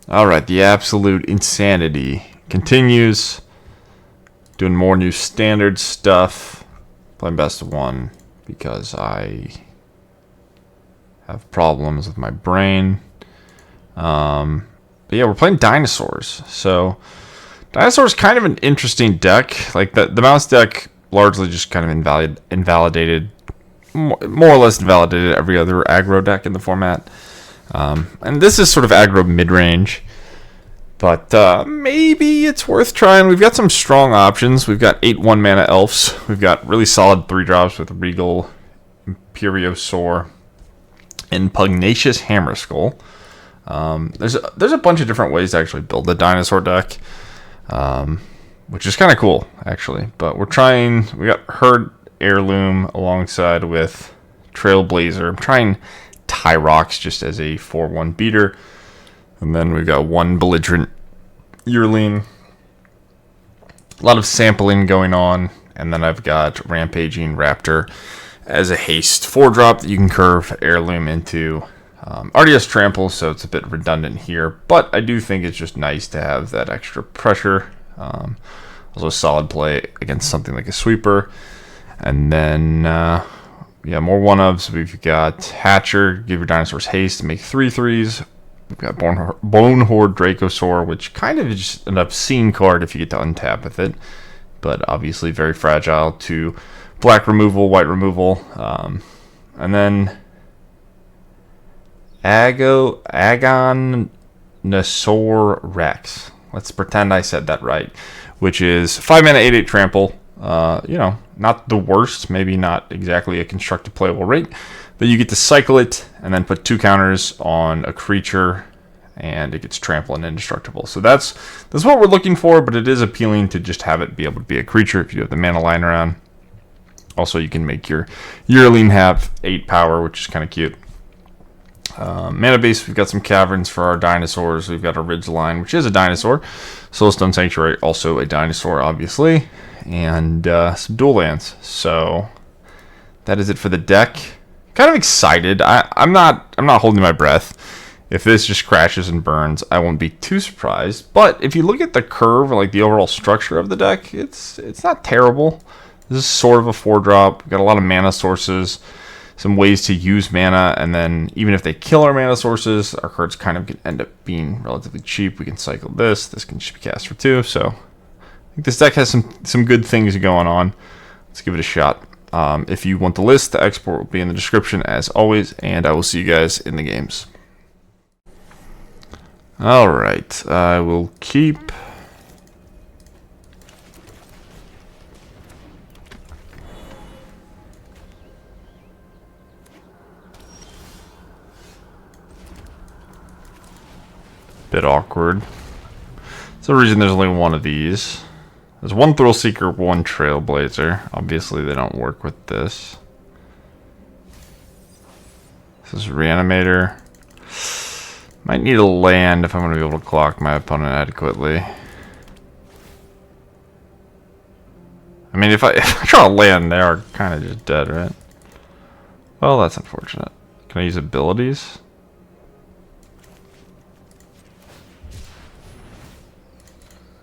Alright, the absolute insanity continues. Doing more new standard stuff. Playing best of one because I have problems with my brain. But yeah, we're playing dinosaurs. So dinosaurs kind of an interesting deck. Like the mouse deck largely just kind of invalidated, more or less invalidated every other aggro deck in the format. And this is sort of aggro mid-range. But maybe it's worth trying. We've got some strong options. We've got 8 1-mana elves. We've got really solid 3-drops with Regal Imperiosaur and Pugnacious Hammerskull. There's a bunch of different ways to actually build a dinosaur deck, which is kind of cool, actually. But we got Herd Heirloom alongside with Trailblazer. I'm trying Tyrox just as a 4-1 beater. And then we've got 1 Belligerent Yearling. A lot of sampling going on. And then I've got Rampaging Raptor as a haste 4-drop that you can curve Heirloom into. RDS Trample, so it's a bit redundant here. But I do think it's just nice to have that extra pressure. Also a solid play against something like a sweeper. And then, yeah, more 1-ofs. We've got Hatcher, give your dinosaurs haste to make 3/3s. We've got Bonehoard Dracosaur, which kind of is just an obscene card if you get to untap with it. But obviously very fragile to black removal, white removal. And then Agonasaur Rex. Let's pretend I said that right. Which is 5-mana 8/8 trample. Not the worst. Maybe not exactly a constructed playable rate. But you get to cycle it and then put 2 counters on a creature and it gets trampled and indestructible. So that's what we're looking for, but it is appealing to just have it be able to be a creature if you have the mana line around. Also, you can make your Yearling have 8 power, which is kind of cute. Mana base, we've got some caverns for our dinosaurs. We've got a Ridgeline, which is a dinosaur. Soulstone Sanctuary, also a dinosaur, obviously. And some dual lands. So that is it for the deck. Kind of excited. I'm not holding my breath. If this just crashes and burns, I won't be too surprised. But if you look at the curve or like the overall structure of the deck, it's not terrible. This is sort of a 4-drop. We've got a lot of mana sources, some ways to use mana, and then even if they kill our mana sources, our cards kind of end up being relatively cheap. We can cycle this. This can just be cast for 2. So I think this deck has some good things going on. Let's give it a shot. If you want the list, the export will be in the description as always, and I will see you guys in the games. Alright, I will keep bit awkward. There's a reason there's only one of these. There's 1 Thrillseeker, 1 Trailblazer. Obviously, they don't work with this. This is Reanimator. Might need a land if I'm going to be able to clock my opponent adequately. I mean, if I draw a land, they are kind of just dead, right? Well, that's unfortunate. Can I use abilities?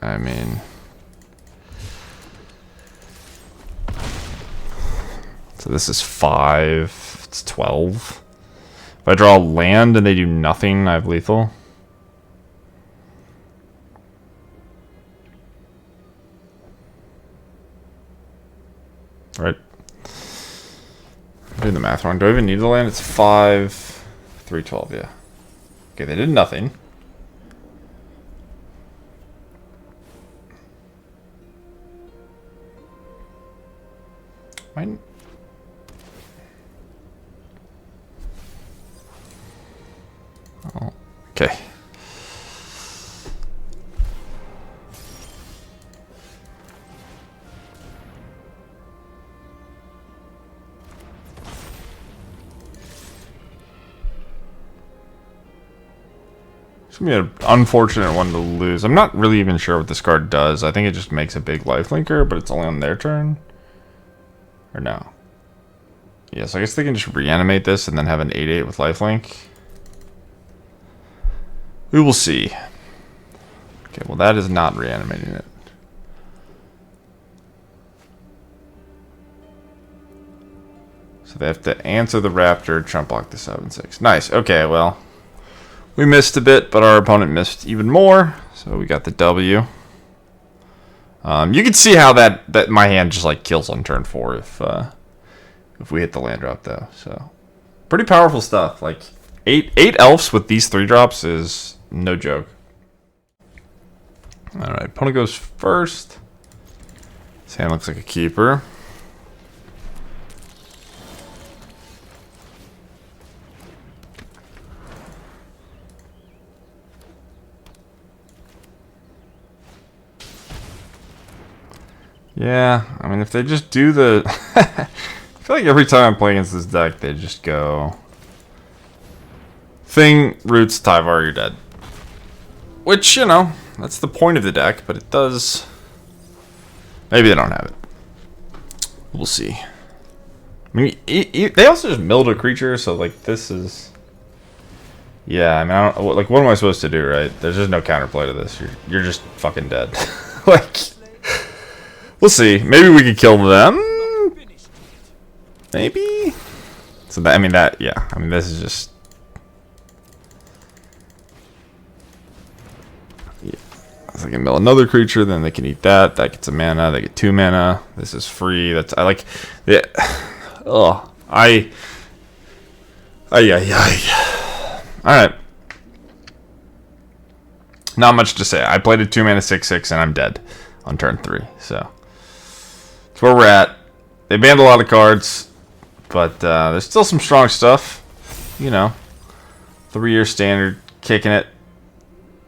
I mean... So this is 5. It's 12. If I draw land and they do nothing, I have lethal. Right. I'm doing the math wrong. Do I even need the land? It's 5, 3, 12, yeah. Okay, they did nothing. Mine. Oh, okay. It's going to be an unfortunate one to lose. I'm not really even sure what this card does. I think it just makes a big lifelinker, but it's only on their turn. Or no. Yes, I guess they can just reanimate this and then have an 8/8 with lifelink. I mean, if I try to land there, I kind of just dead, right? Well, that's unfortunate. Can I use abilities? I mean, if I try to land there, I kind of just dead. We will see. Okay, well that is not reanimating it. So they have to answer the Raptor, trump block the 7/6. Nice. Okay, well, we missed a bit, but our opponent missed even more. So we got the W. You can see how that my hand just like kills on turn 4 if we hit the land drop though. So pretty powerful stuff. Like eight elves with these 3 drops is no joke. All right, opponent goes first. This hand looks like a keeper. Yeah, I mean, if they just do the... I feel like every time I play against this deck, they just go... Thing, Roots, Tyvar, you're dead. Which, you know, that's the point of the deck, but it does... Maybe they don't have it. We'll see. I mean, they also just milled a creature, so, like, this is... Yeah, I mean, I don't... Like, what am I supposed to do, right? There's just no counterplay to this. You're just fucking dead. Like... We'll see. Maybe we could kill them. Maybe. So that, I mean that. Yeah. I mean this is just. Yeah. If I can mill another creature, then they can eat that. That gets a mana. They get 2 mana. This is free. That's I like. Yeah. Oh. Ay. All right. Not much to say. I played a 2 mana 6/6 and I'm dead on turn 3. So. That's where we're at. They banned a lot of cards, but there's still some strong stuff. You know, 3-year standard, kicking it.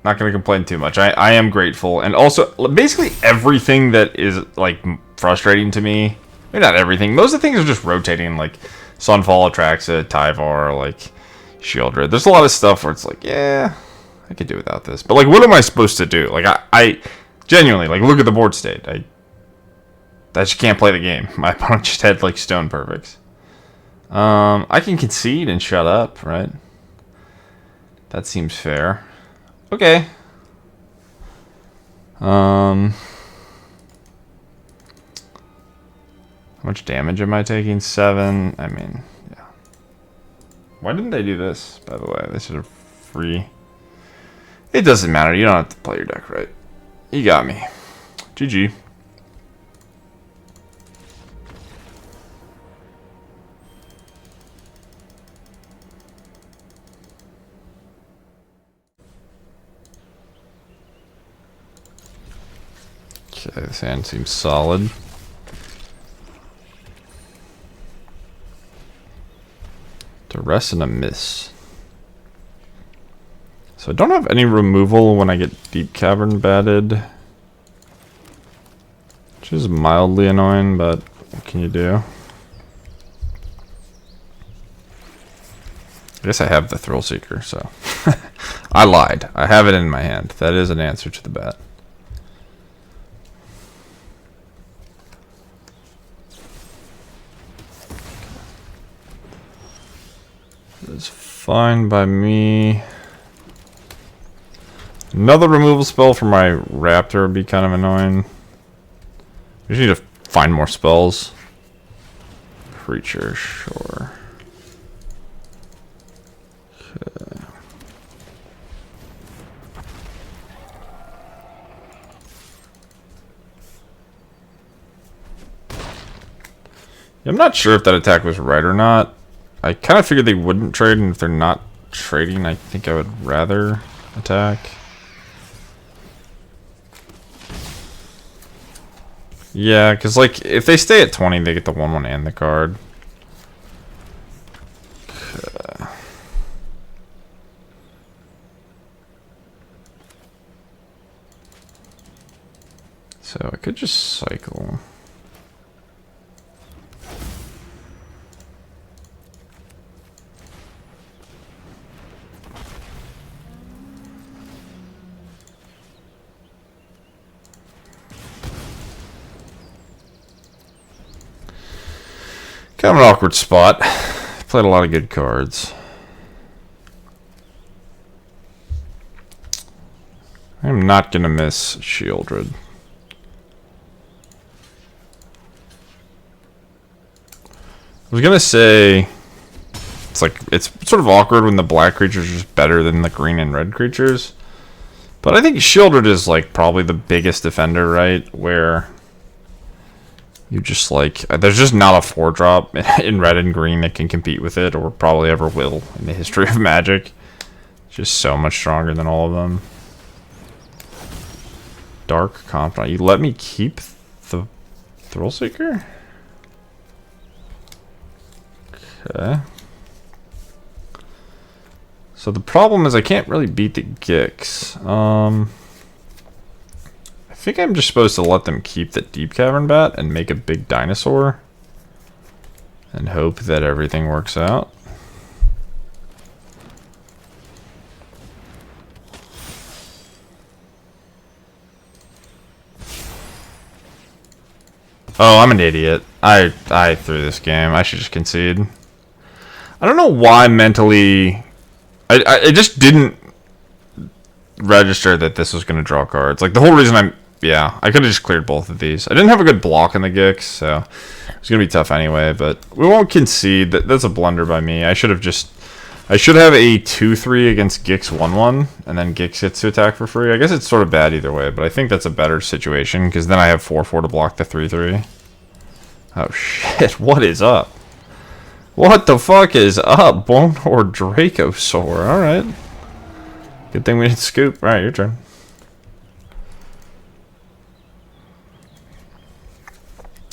Not going to complain too much. I am grateful. And also, basically everything that is, like, frustrating to me. Maybe not everything. Most of the things are just rotating, like Sunfall, Atraxa, Tyvar, like Shieldred. There's a lot of stuff where it's like, yeah, I could do without this. But, like, what am I supposed to do? Like, I genuinely, like, look at the board state. I just can't play the game. My opponent just had, like, stone perfects. I can concede and shut up, right? That seems fair. Okay. How much damage am I taking? 7. I mean, yeah. Why didn't they do this, by the way? This is free. It doesn't matter. You don't have to play your deck, right? You got me. GG. Okay, this hand seems solid. To rest and a miss. So I don't have any removal when I get Deep Cavern batted. Which is mildly annoying, but what can you do? I guess I have the Thrillseeker, so... I lied. I have it in my hand. That is an answer to the bat. It's fine by me. Another removal spell for my Raptor would be kind of annoying. We just need to find more spells. Creature, sure. Okay. I'm not sure if that attack was right or not. I kind of figured they wouldn't trade, and if they're not trading, I think I would rather attack. Yeah, because, like, if they stay at 20, they get the 1/1 and the card. Okay. So I could just cycle. Kind of an awkward spot. Played a lot of good cards. I'm not gonna miss Shieldred. I was gonna say it's sort of awkward when the black creatures are just better than the green and red creatures. But I think Shieldred is like probably the biggest defender, right? Where you just like there's just not a 4-drop in red and green that can compete with it, or probably ever will in the history of Magic. It's just so much stronger than all of them. Dark Confidant. You let me keep the Thrillseeker? Okay. So the problem is I can't really beat the Gix. I think I'm just supposed to let them keep the Deep Cavern Bat and make a big dinosaur. And hope that everything works out. Oh, I'm an idiot. I threw this game. I should just concede. I don't know why mentally... I just didn't register that this was going to draw cards. Like, the whole reason yeah, I could have just cleared both of these. I didn't have a good block in the Gix, so it's going to be tough anyway, but we won't concede. That's a blunder by me. I should have a 2-3 against Gix 1-1, and then Gix gets to attack for free. I guess it's sort of bad either way, but I think that's a better situation, because then I have 4-4 to block the 3-3. Oh shit, what is up? What the fuck is up? Bonehoard Dracosaur. Alright. Good thing we didn't scoop. Alright, your turn.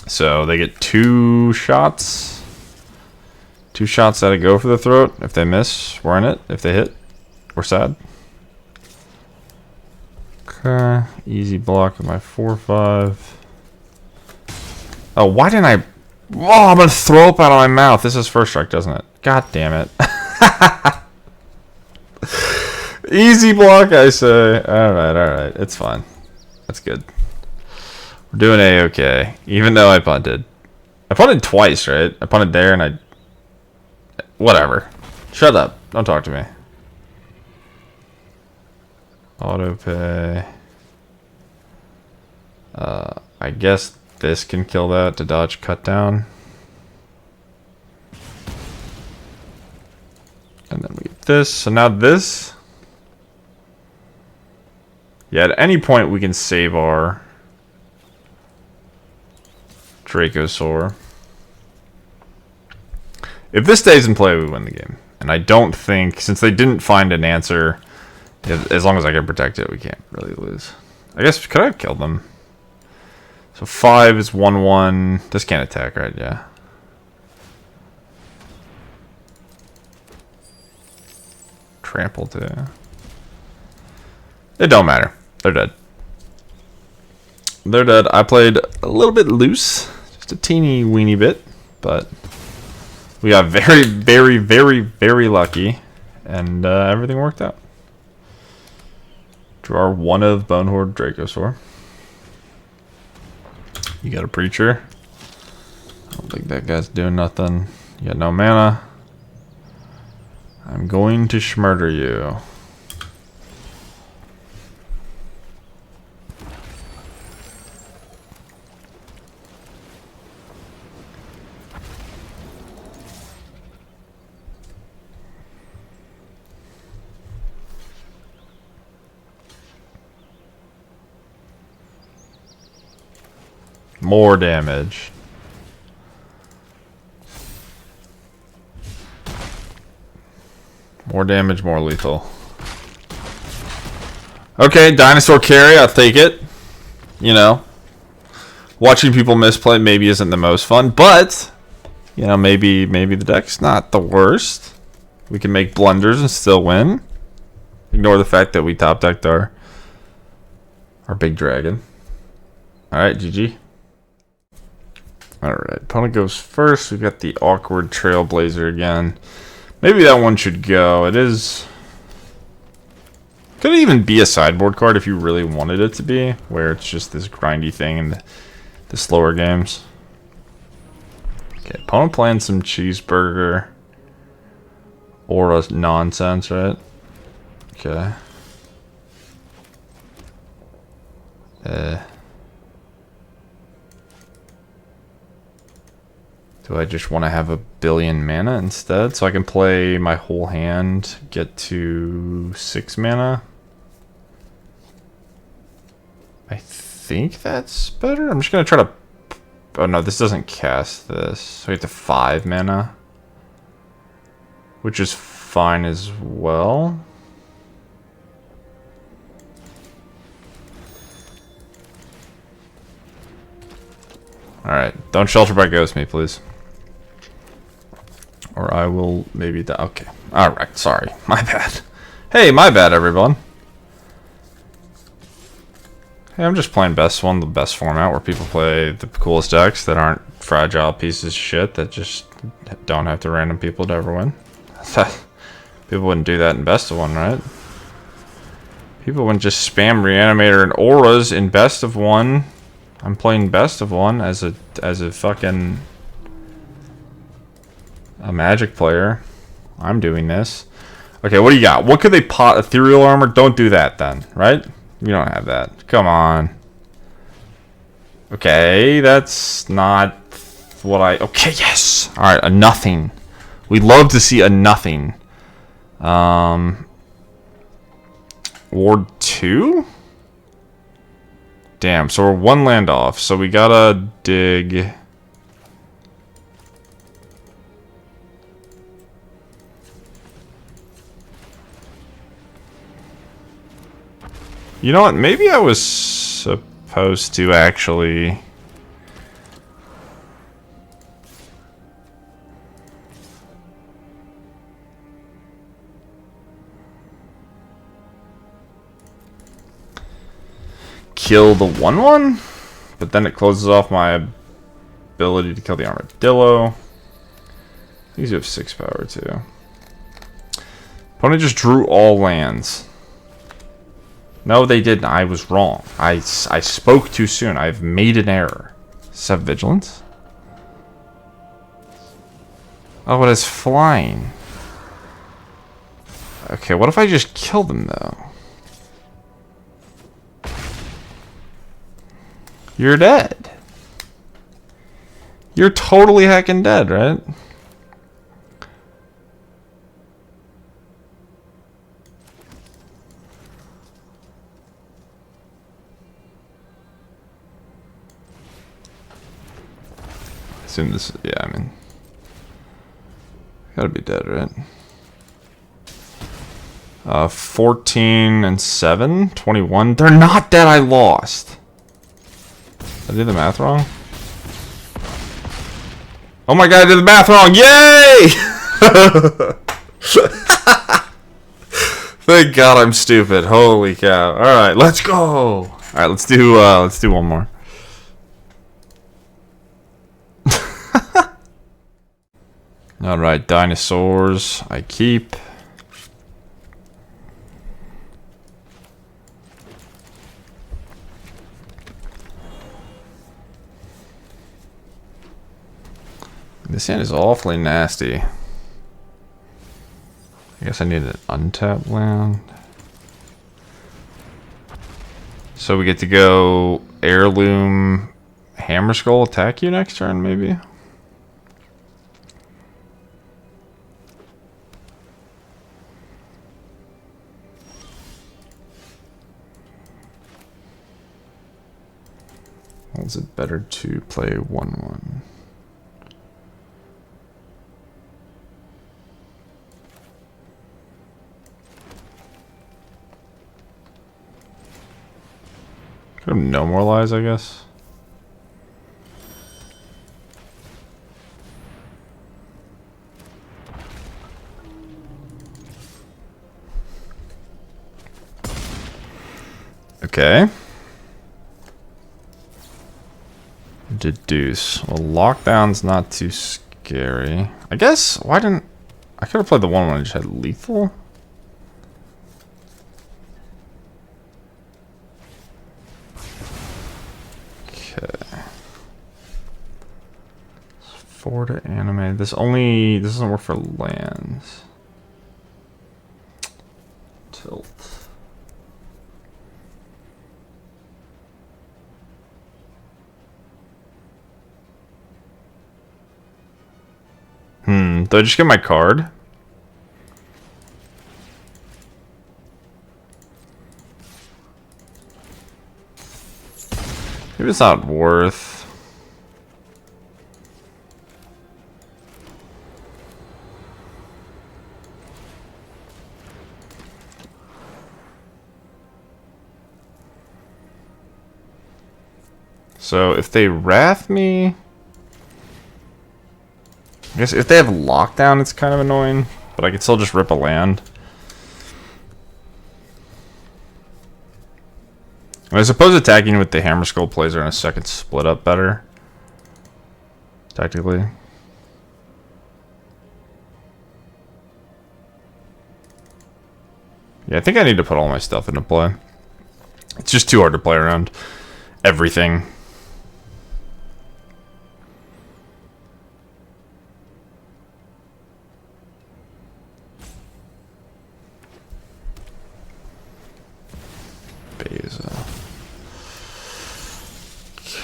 So they get 2 shots. 2 shots at a go for the throat. If they miss, we're in it. If they hit, we're sad. Okay. Easy block of my 4-5. Oh, why didn't I... Oh, I'm going to throw up out of my mouth. This is first strike, doesn't it? God damn it. Easy block, I say. Alright. It's fine. That's good. We're doing A-okay. Even though I punted. I punted twice, right? I punted there and I... Whatever. Shut up. Don't talk to me. Autopay. I guess this can kill that to dodge cut down. And then we get this. So now this. Yeah, at any point we can save our Dracosaur. If this stays in play, we win the game. And I don't think, since they didn't find an answer, as long as I can protect it, we can't really lose. I guess, could I have killed them? So 5 is 1-1. This can't attack, right? Yeah. Trample too. It don't matter. They're dead. They're dead. I played a little bit loose. Just a teeny weeny bit. But we got very, very, very, very lucky. And everything worked out. Draw 1 of Bonehoard Dracosaur. You got a Preacher. I don't think that guy's doing nothing. You got no mana. I'm going to schmurder you. More damage. More damage, more lethal. Okay, dinosaur carry, I'll take it. You know, watching people misplay maybe isn't the most fun, but you know, maybe the deck's not the worst. We can make blunders and still win. Ignore the fact that we top decked our big dragon. Alright, GG. Alright, opponent goes first. We've got the awkward Trailblazer again. Maybe that one should go. It is... Could it even be a sideboard card if you really wanted it to be? Where it's just this grindy thing in the slower games. Okay, opponent playing some cheeseburger. Aura nonsense, right? Okay. Do I just want to have a billion mana instead? So I can play my whole hand, get to 6 mana? I think that's better. I'm just going to try to... Oh no, this doesn't cast this. So I get to 5 mana. Which is fine as well. Alright, don't shelter by ghost me, please. Or I will maybe die. Okay. Alright, sorry. My bad. Hey, my bad, everyone. Hey, I'm just playing best one, the best format where people play the coolest decks that aren't fragile pieces of shit that just don't have to random people to ever win. People wouldn't do that in best of one, right? People wouldn't just spam Reanimator and auras in best of one. I'm playing best of one as a fucking a Magic player. I'm doing this. Okay, what do you got? What could they pot? Ethereal armor? Don't do that then, right? You don't have that. Come on. Okay, that's not what I... Okay, yes! Alright, a nothing. We'd love to see a nothing. Ward 2? Damn, so we're 1 land off. So we gotta dig... You know what? Maybe I was supposed to actually... kill the 1/1, but then it closes off my ability to kill the armadillo. These have 6 power too. Opponent just drew all lands. No, they didn't. I was wrong. I spoke too soon. I've made an error. 7 vigilance. Oh, it is flying. Okay, what if I just kill them though? You're dead. You're totally heckin' dead, right? I assume this is, yeah, I mean, gotta be dead, right? 14 and 7, 21. They're not dead. I lost. Did I do the math wrong? Oh my god, I did the math wrong! Yay! Thank god I'm stupid. Holy cow. Alright, let's go! Alright, let's do one more. Alright, dinosaurs. I keep. This hand is awfully nasty. I guess I need an untapped land. So we get to go Heirloom Hammerskull attack you next turn, maybe? Or is it better to play 1/1? No more lies, I guess. Okay. Deduce. Well, lockdown's not too scary. I guess, why didn't... I could have played the 1/1 and just had lethal. Okay. 4 to animate. This doesn't work for lands. Tilt. Do I just get my card? Maybe it's not worth. So if they wrath me, I guess if they have lockdown, it's kind of annoying, but I could still just rip a land. I suppose attacking with the Hammerskull plays her in a second split up better, tactically. Yeah, I think I need to put all my stuff into play. It's just too hard to play around everything.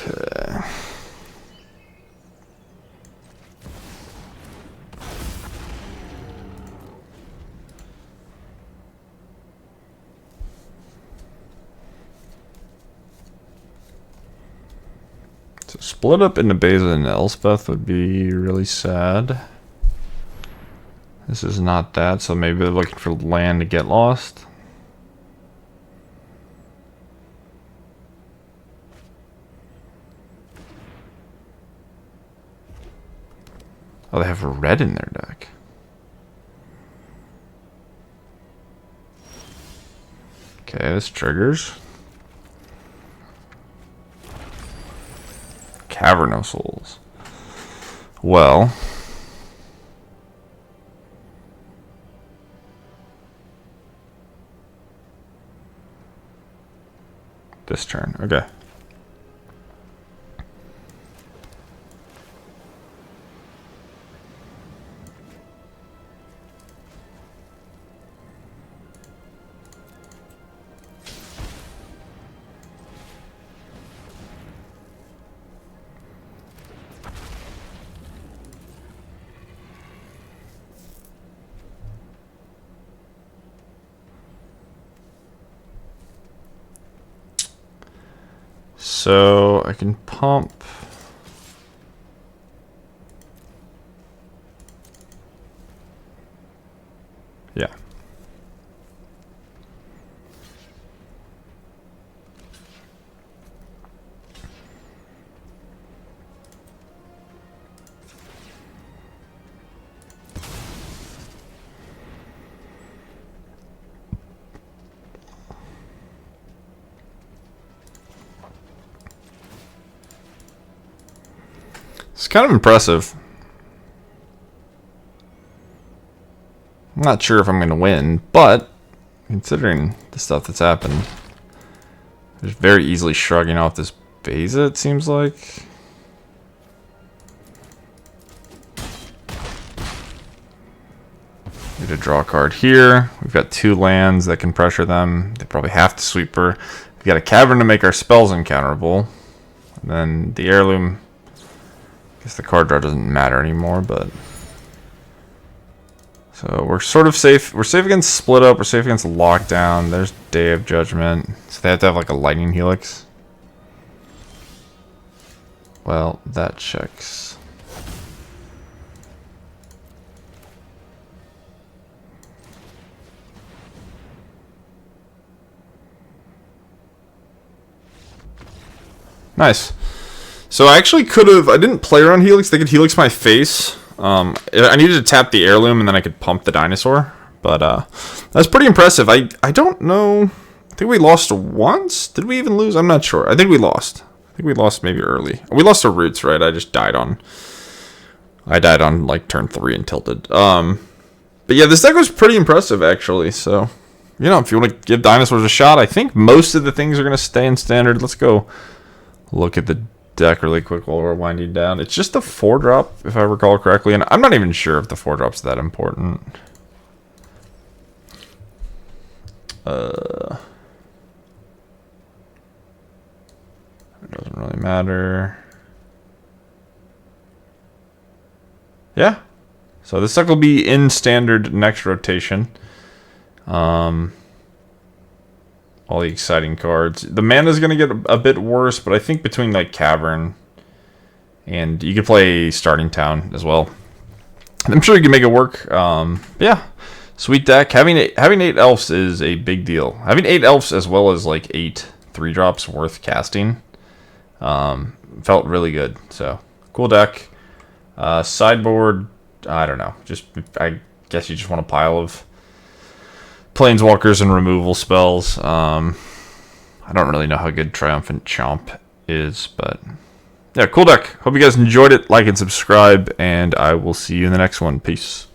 Okay. So split up into Beza and Elspeth would be really sad. This is not that, so maybe they're looking for land to get lost. Oh, they have a red in their deck. Okay, this triggers. Cavern of Souls. Well. This turn, okay. So I can pump. Yeah. It's kind of impressive. I'm not sure if I'm going to win, but considering the stuff that's happened, there's very easily shrugging off this Beza, it seems like. Need to draw a card here. We've got 2 lands that can pressure them. They probably have to sweeper. We've got a Cavern to make our spells uncounterable. And then the Heirloom. I guess the card draw doesn't matter anymore, but... So we're sort of safe. We're safe against split up. We're safe against lockdown. There's Day of Judgment. So they have to have like a lightning helix. Well, that checks. Nice. So I actually could have... I didn't play around helix. They could helix my face. I needed to tap the Heirloom and then I could pump the dinosaur. But that's pretty impressive. I don't know. I think we lost once. Did we even lose? I'm not sure. I think we lost. I think we lost maybe early. We lost to Roots, right? I just died on... I died on like turn 3 and tilted. But yeah, this deck was pretty impressive actually. So, you know, if you want to give dinosaurs a shot, I think most of the things are going to stay in standard. Let's go look at the deck really quick while we're winding down. It's just a 4-drop, if I recall correctly, and I'm not even sure if the 4-drop's that important. It doesn't really matter. Yeah. So this deck will be in Standard next rotation. All the exciting cards. The mana is going to get a bit worse, but I think between like Cavern and you could play Starting Town as well. I'm sure you can make it work. Yeah, sweet deck. Having 8 elves is a big deal. Having 8 elves as well as like 8 3-drops worth casting felt really good. So cool deck. Sideboard, I don't know. I guess you just want a pile of Planeswalkers and removal spells. I don't really know how good Triumphant Chomp is, but yeah, cool deck. Hope you guys enjoyed it. Like and subscribe, and I will see you in the next one. Peace.